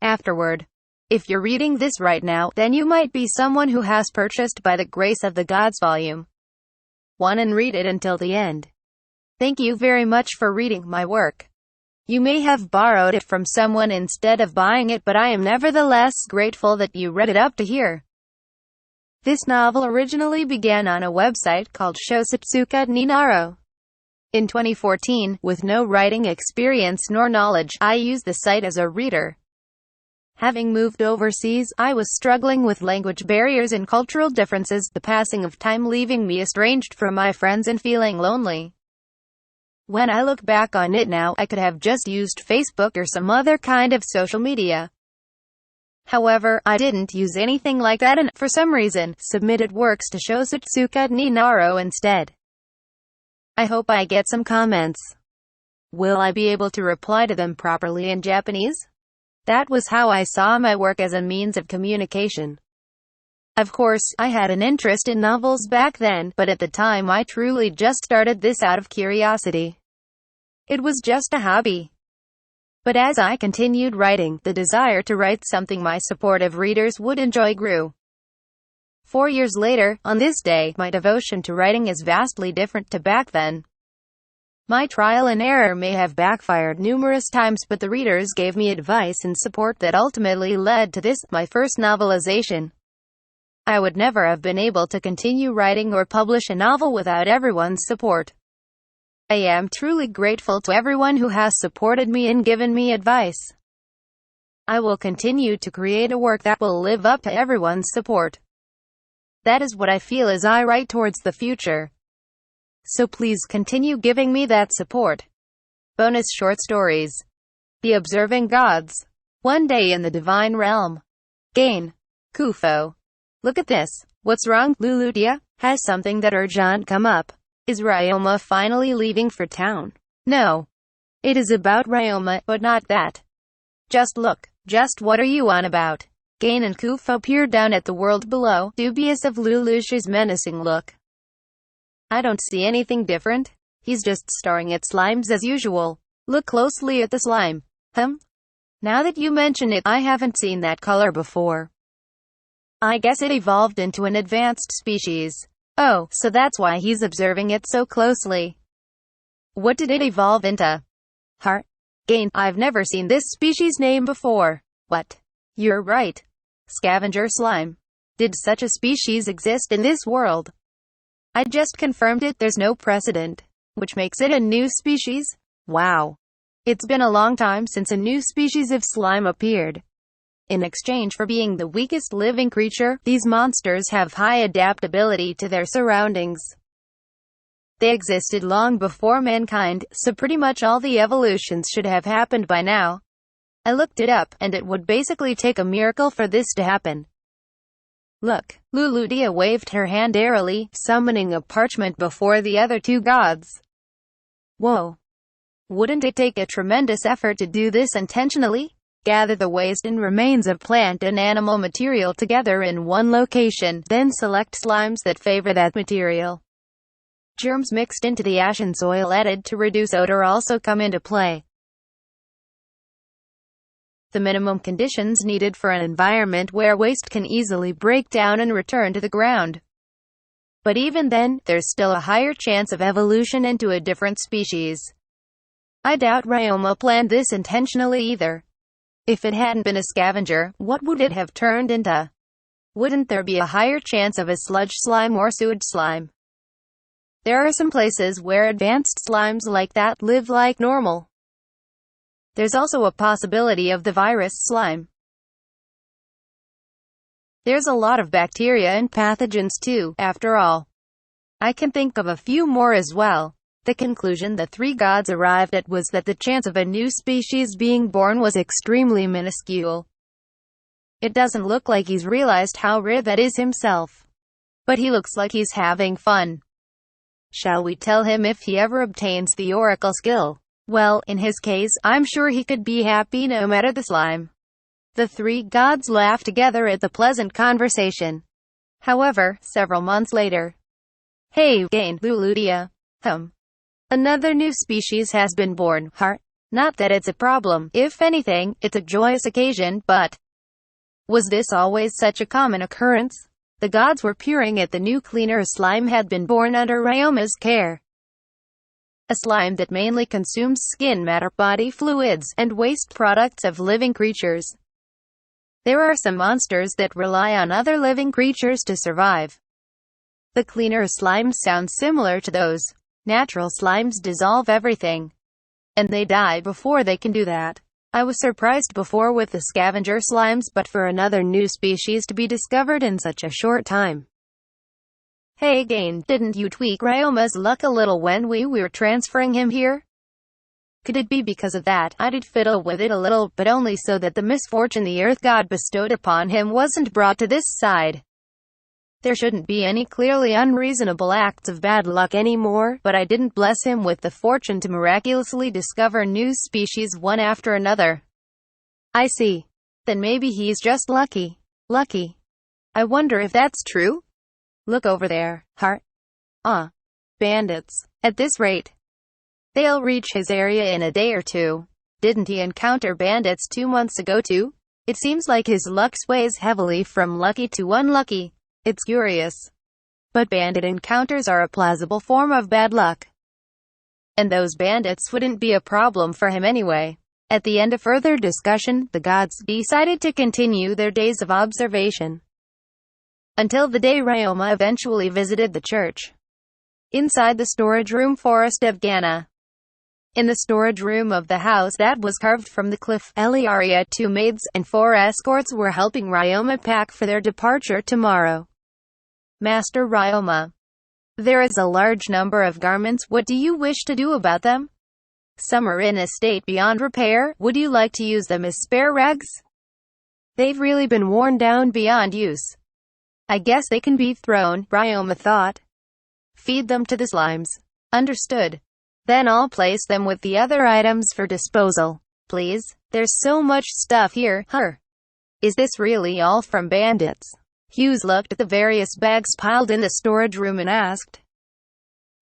Afterword. If you're reading this right now, then you might be someone who has purchased By the Grace of the Gods Volume 1 and read it until the end. Thank you very much for reading my work. You may have borrowed it from someone instead of buying it, but I am nevertheless grateful that you read it up to here. This novel originally began on a website called Shosatsuka ni Naro. In 2014, with no writing experience nor knowledge, I used the site as a reader. Having moved overseas, I was struggling with language barriers and cultural differences, the passing of time leaving me estranged from my friends and feeling lonely. When I look back on it now, I could have just used Facebook or some other kind of social media. However, I didn't use anything like that and, for some reason, submitted works to Shosatsuka ni Naro instead. I hope I get some comments. Will I be able to reply to them properly in Japanese? That was how I saw my work, as a means of communication. Of course, I had an interest in novels back then, but at the time I truly just started this out of curiosity. It was just a hobby. But as I continued writing, the desire to write something my supportive readers would enjoy grew. 4 years later, on this day, my devotion to writing is vastly different to back then. My trial and error may have backfired numerous times, but the readers gave me advice and support that ultimately led to this, my first novelization. I would never have been able to continue writing or publish a novel without everyone's support. I am truly grateful to everyone who has supported me and given me advice. I will continue to create a work that will live up to everyone's support. That is what I feel as I write towards the future. So please continue giving me that support. Bonus short stories. The Observing Gods. One Day in the Divine Realm. Gain. Kufo. Look at this. What's wrong, Luludia? Has something that urgent come up? Is Ryoma finally leaving for town? No. It is about Ryoma, but not that. Just look. Just what are you on about? Gain and Kufo peer down at the world below, dubious of Lelouch's menacing look. I don't see anything different. He's just staring at slimes as usual. Look closely at the slime. Now that you mention it, I haven't seen that color before. I guess it evolved into an advanced species. Oh, so that's why he's observing it so closely. What did it evolve into? Heart? Gain, I've never seen this species name before. What? You're right. Scavenger slime. Did such a species exist in this world? I just confirmed it, there's no precedent. Which makes it a new species? Wow. It's been a long time since a new species of slime appeared. In exchange for being the weakest living creature, these monsters have high adaptability to their surroundings. They existed long before mankind, so pretty much all the evolutions should have happened by now. I looked it up, and it would basically take a miracle for this to happen. Look, Luludia waved her hand airily, summoning a parchment before the other two gods. Whoa. Wouldn't it take a tremendous effort to do this intentionally? Gather the waste and remains of plant and animal material together in one location, then select slimes that favor that material. Germs mixed into the ashen soil added to reduce odor also come into play. The minimum conditions needed for an environment where waste can easily break down and return to the ground. But even then, there's still a higher chance of evolution into a different species. I doubt Ryoma planned this intentionally either. If it hadn't been a scavenger, what would it have turned into? Wouldn't there be a higher chance of a sludge slime or sewage slime? There are some places where advanced slimes like that live like normal. There's also a possibility of the virus slime. There's a lot of bacteria and pathogens too, after all. I can think of a few more as well. The conclusion the three gods arrived at was that the chance of a new species being born was extremely minuscule. It doesn't look like he's realized how rare that is himself. But he looks like he's having fun. Shall we tell him if he ever obtains the oracle skill? Well, in his case, I'm sure he could be happy no matter the slime. The three gods laughed together at the pleasant conversation. However, several months later. Hey, Gain, Luludia. Another new species has been born. Heart? Not that it's a problem. If anything, it's a joyous occasion, but was this always such a common occurrence? The gods were peering at the new cleaner slime had been born under Ryoma's care. A slime that mainly consumes skin matter, body fluids, and waste products of living creatures. There are some monsters that rely on other living creatures to survive. The cleaner slimes sound similar to those. Natural slimes dissolve everything, and they die before they can do that. I was surprised before with the scavenger slimes, but for another new species to be discovered in such a short time. Hey again, didn't you tweak Ryoma's luck a little when we were transferring him here? Could it be because of that? I did fiddle with it a little, but only so that the misfortune the earth god bestowed upon him wasn't brought to this side. There shouldn't be any clearly unreasonable acts of bad luck anymore, but I didn't bless him with the fortune to miraculously discover new species one after another. I see. Then maybe he's just lucky. Lucky. I wonder if that's true? Look over there, heart. Bandits. At this rate, they'll reach his area in a day or two. Didn't he encounter bandits 2 months ago too? It seems like his luck sways heavily from lucky to unlucky. It's curious. But bandit encounters are a plausible form of bad luck. And those bandits wouldn't be a problem for him anyway. At the end of further discussion, the gods decided to continue their days of observation. Until the day Ryoma eventually visited the church. Inside the storage room Forest of Ghana. In the storage room of the house that was carved from the cliff, Eliaria, 2 maids, and 4 escorts were helping Ryoma pack for their departure tomorrow. Master Ryoma. There is a large number of garments. What do you wish to do about them? Some are in a state beyond repair. Would you like to use them as spare rags? They've really been worn down beyond use. I guess they can be thrown, Ryoma thought. Feed them to the slimes. Understood. Then I'll place them with the other items for disposal. Please. There's so much stuff here. Is this really all from bandits? Hughes looked at the various bags piled in the storage room and asked.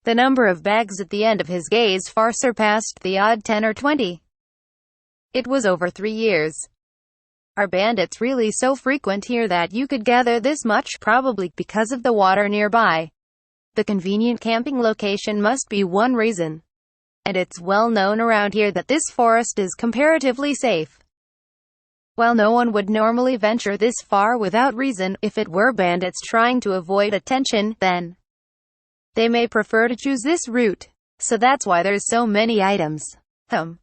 The number of bags at the end of his gaze far surpassed the odd 10 or 20. It was over 3 years. Are bandits really so frequent here that you could gather this much? Probably because of the water nearby. The convenient camping location must be one reason. And it's well known around here that this forest is comparatively safe. While no one would normally venture this far without reason, if it were bandits trying to avoid attention, then they may prefer to choose this route. So that's why there's so many items. I'm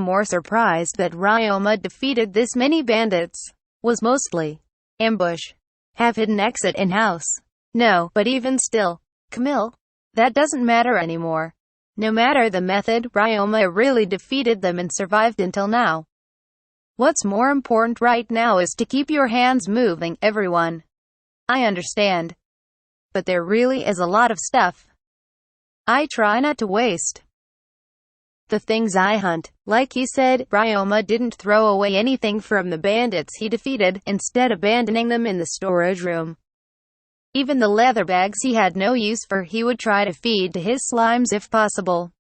more surprised that Ryoma defeated this many bandits. Was mostly ambush. Have hidden exit in-house. No, but even still. Camille? That doesn't matter anymore. No matter the method, Ryoma really defeated them and survived until now. What's more important right now is to keep your hands moving, everyone. I understand. But there really is a lot of stuff. I try not to waste the things I hunt. Like he said, Ryoma didn't throw away anything from the bandits he defeated, instead abandoning them in the storage room. Even the leather bags he had no use for, he would try to feed to his slimes if possible.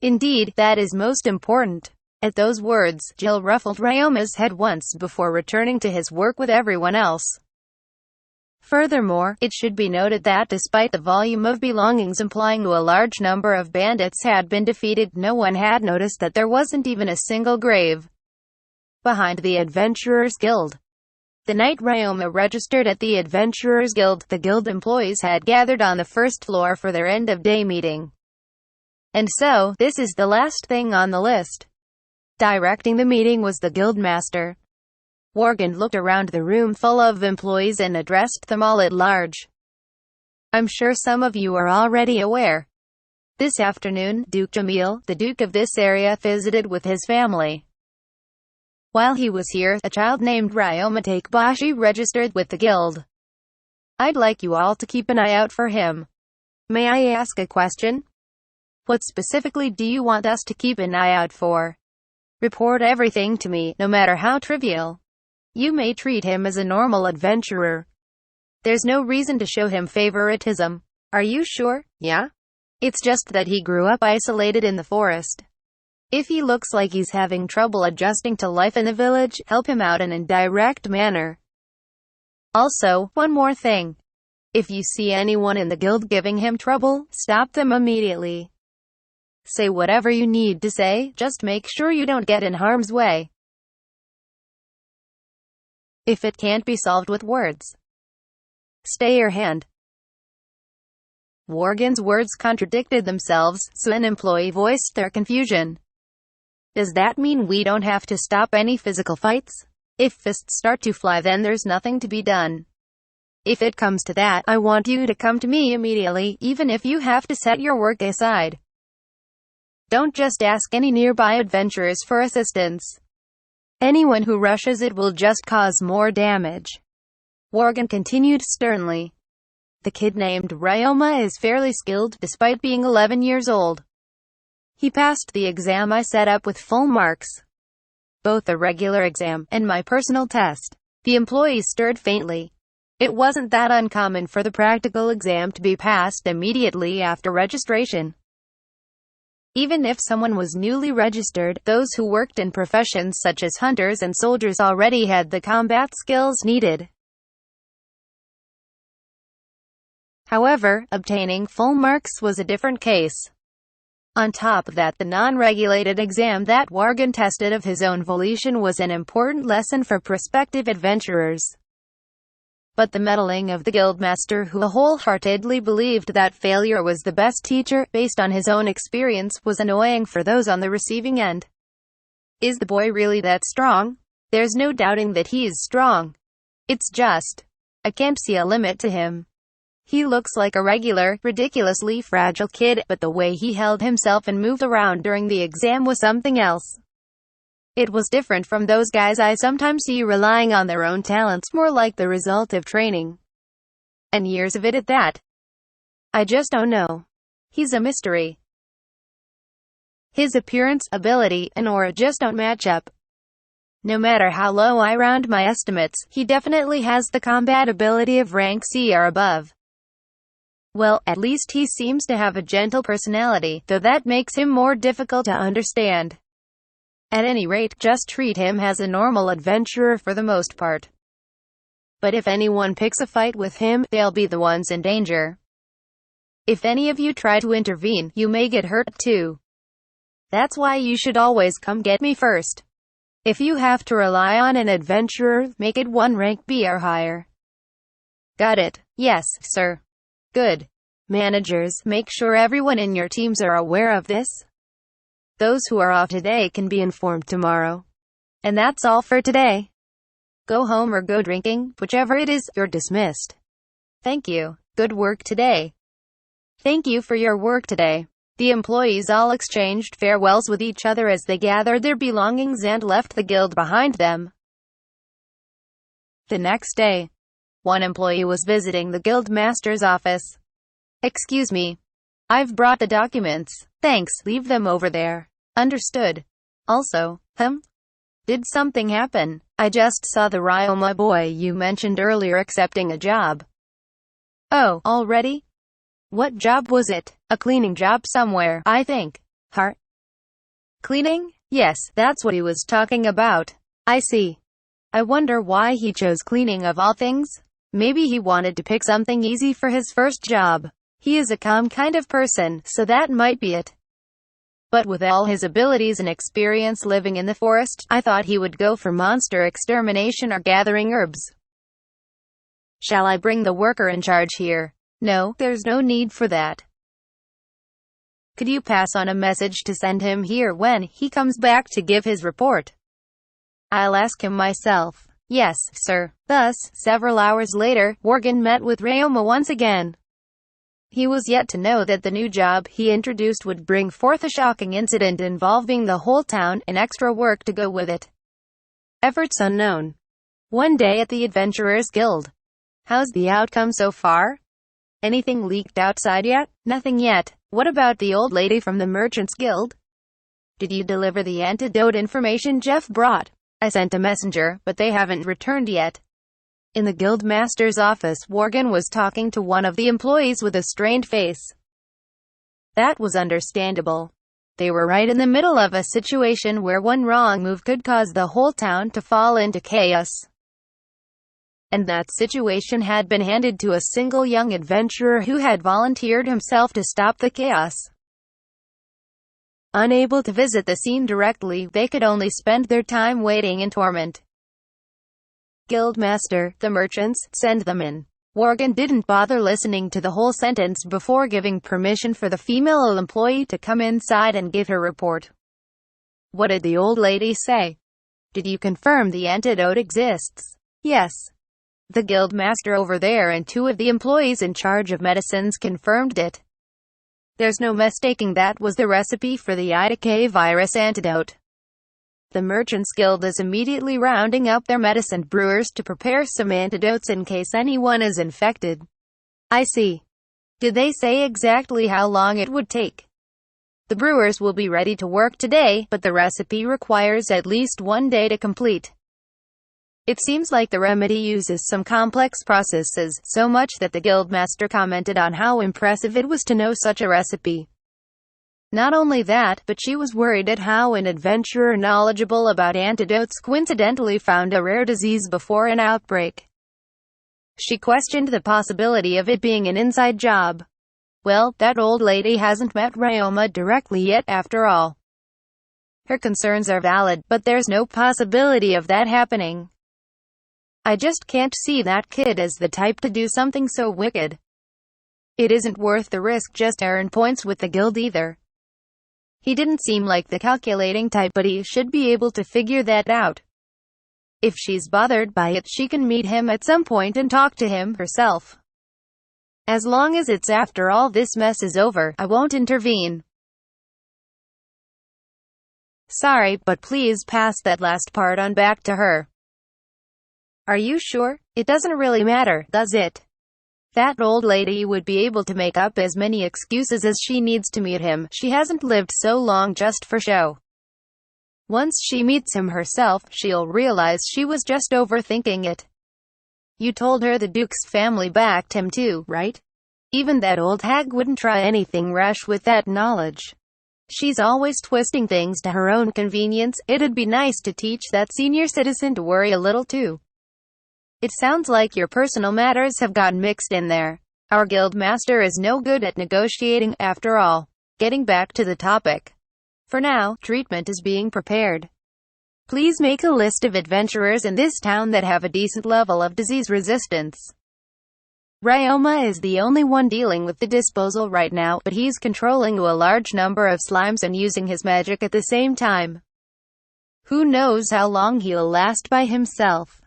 Indeed, that is most important. At those words, Jill ruffled Ryoma's head once before returning to his work with everyone else. Furthermore, it should be noted that despite the volume of belongings implying to a large number of bandits had been defeated, no one had noticed that there wasn't even a single grave behind the Adventurers Guild. The night Ryoma registered at the Adventurers Guild, the guild employees had gathered on the first floor for their end-of-day meeting. And so, this is the last thing on the list. Directing the meeting was the guild master. Worgen looked around the room full of employees and addressed them all at large. I'm sure some of you are already aware. This afternoon, Duke Jamil, the Duke of this area, visited with his family. While he was here, a child named Ryoma Takebashi registered with the guild. I'd like you all to keep an eye out for him. May I ask a question? What specifically do you want us to keep an eye out for? Report everything to me, no matter how trivial. You may treat him as a normal adventurer. There's no reason to show him favoritism. Are you sure? Yeah? It's just that he grew up isolated in the forest. If he looks like he's having trouble adjusting to life in the village, help him out in a direct manner. Also, one more thing. If you see anyone in the guild giving him trouble, stop them immediately. Say whatever you need to say, just make sure you don't get in harm's way. If it can't be solved with words, stay your hand. Worgen's words contradicted themselves, so an employee voiced their confusion. Does that mean we don't have to stop any physical fights? If fists start to fly, then there's nothing to be done. If it comes to that, I want you to come to me immediately, even if you have to set your work aside. Don't just ask any nearby adventurers for assistance. Anyone who rushes it will just cause more damage. Worgen continued sternly. The kid named Ryoma is fairly skilled, despite being 11 years old. He passed the exam I set up with full marks. Both the regular exam and my personal test. The employee stirred faintly. It wasn't that uncommon for the practical exam to be passed immediately after registration. Even if someone was newly registered, those who worked in professions such as hunters and soldiers already had the combat skills needed. However, obtaining full marks was a different case. On top of that, the non-regulated exam that Worgen tested of his own volition was an important lesson for prospective adventurers. But the meddling of the guildmaster, who wholeheartedly believed that failure was the best teacher, based on his own experience, was annoying for those on the receiving end. Is the boy really that strong? There's no doubting that he's strong. It's just, I can't see a limit to him. He looks like a regular, ridiculously fragile kid, but the way he held himself and moved around during the exam was something else. It was different from those guys I sometimes see relying on their own talents, more like the result of training. And years of it at that. I just don't know. He's a mystery. His appearance, ability, and aura just don't match up. No matter how low I round my estimates, he definitely has the combat ability of rank C or above. Well, at least he seems to have a gentle personality, though that makes him more difficult to understand. At any rate, just treat him as a normal adventurer for the most part. But if anyone picks a fight with him, they'll be the ones in danger. If any of you try to intervene, you may get hurt too. That's why you should always come get me first. If you have to rely on an adventurer, make it 1 rank B or higher. Got it? Yes, sir. Good. Managers, make sure everyone in your teams are aware of this. Those who are off today can be informed tomorrow. And that's all for today. Go home or go drinking, whichever it is, you're dismissed. Thank you. Good work today. Thank you for your work today. The employees all exchanged farewells with each other as they gathered their belongings and left the guild behind them. The next day, one employee was visiting the guild master's office. Excuse me. I've brought the documents. Thanks, leave them over there. Understood. Also, did something happen? I just saw the Ryoma boy you mentioned earlier accepting a job. Oh, already? What job was it? A cleaning job somewhere, I think. Cleaning? Yes, that's what he was talking about. I see. I wonder why he chose cleaning of all things. Maybe he wanted to pick something easy for his first job. He is a calm kind of person, so that might be it. But with all his abilities and experience living in the forest, I thought he would go for monster extermination or gathering herbs. Shall I bring the worker in charge here? No, there's no need for that. Could you pass on a message to send him here when he comes back to give his report? I'll ask him myself. Yes, sir. Thus, several hours later, Worgen met with Ryoma once again. He was yet to know that the new job he introduced would bring forth a shocking incident involving the whole town, and extra work to go with it. Efforts unknown. One day at the Adventurers Guild. How's the outcome so far? Anything leaked outside yet? Nothing yet. What about the old lady from the Merchants Guild? Did you deliver the antidote information Jeff brought? I sent a messenger, but they haven't returned yet. In the guildmaster's office, Worgen was talking to one of the employees with a strained face. That was understandable. They were right in the middle of a situation where one wrong move could cause the whole town to fall into chaos. And that situation had been handed to a single young adventurer who had volunteered himself to stop the chaos. Unable to visit the scene directly, they could only spend their time waiting in torment. Guildmaster, the merchants, send them in. Morgan didn't bother listening to the whole sentence before giving permission for the female employee to come inside and give her report. What did the old lady say? Did you confirm the antidote exists? Yes. The guildmaster over there and 2 of the employees in charge of medicines confirmed it. There's no mistaking that was the recipe for the IDK virus antidote. The Merchants Guild is immediately rounding up their medicine brewers to prepare some antidotes in case anyone is infected. I see. Did they say exactly how long it would take? The brewers will be ready to work today, but the recipe requires at least 1 day to complete. It seems like the remedy uses some complex processes, so much that the guildmaster commented on how impressive it was to know such a recipe. Not only that, but she was worried at how an adventurer knowledgeable about antidotes coincidentally found a rare disease before an outbreak. She questioned the possibility of it being an inside job. Well, that old lady hasn't met Ryoma directly yet after all. Her concerns are valid, but there's no possibility of that happening. I just can't see that kid as the type to do something so wicked. It isn't worth the risk just to earn points with the guild either. He didn't seem like the calculating type, but he should be able to figure that out. If she's bothered by it, she can meet him at some point and talk to him herself. As long as it's after all this mess is over, I won't intervene. Sorry, but please pass that last part on back to her. Are you sure? It doesn't really matter, does it? That old lady would be able to make up as many excuses as she needs to meet him. She hasn't lived so long just for show. Once she meets him herself, she'll realize she was just overthinking it. You told her the Duke's family backed him too, right? Even that old hag wouldn't try anything rash with that knowledge. She's always twisting things to her own convenience. It'd be nice to teach that senior citizen to worry a little too. It sounds like your personal matters have gotten mixed in there. Our guild master is no good at negotiating, after all. Getting back to the topic. For now, treatment is being prepared. Please make a list of adventurers in this town that have a decent level of disease resistance. Ryoma is the only one dealing with the disposal right now, but he's controlling a large number of slimes and using his magic at the same time. Who knows how long he'll last by himself.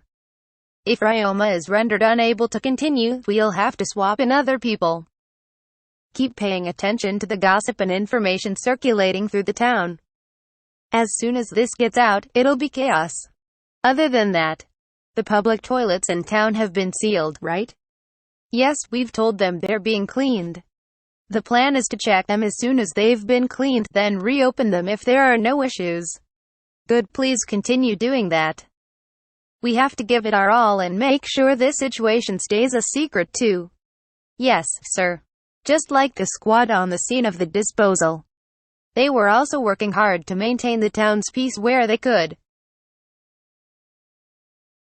If Ryoma is rendered unable to continue, we'll have to swap in other people. Keep paying attention to the gossip and information circulating through the town. As soon as this gets out, it'll be chaos. Other than that, the public toilets in town have been sealed, right? Yes, we've told them they're being cleaned. The plan is to check them as soon as they've been cleaned, then reopen them if there are no issues. Good, please continue doing that. We have to give it our all and make sure this situation stays a secret too. Yes, sir. Just like the squad on the scene of the disposal. They were also working hard to maintain the town's peace where they could.